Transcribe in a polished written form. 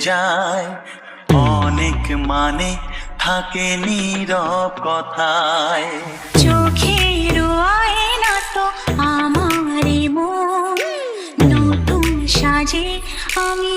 যায়, অনেক মানে থাকে নীরব কথায়। চোখের আয়না তো আমারই মন, নতুন সাজে আমি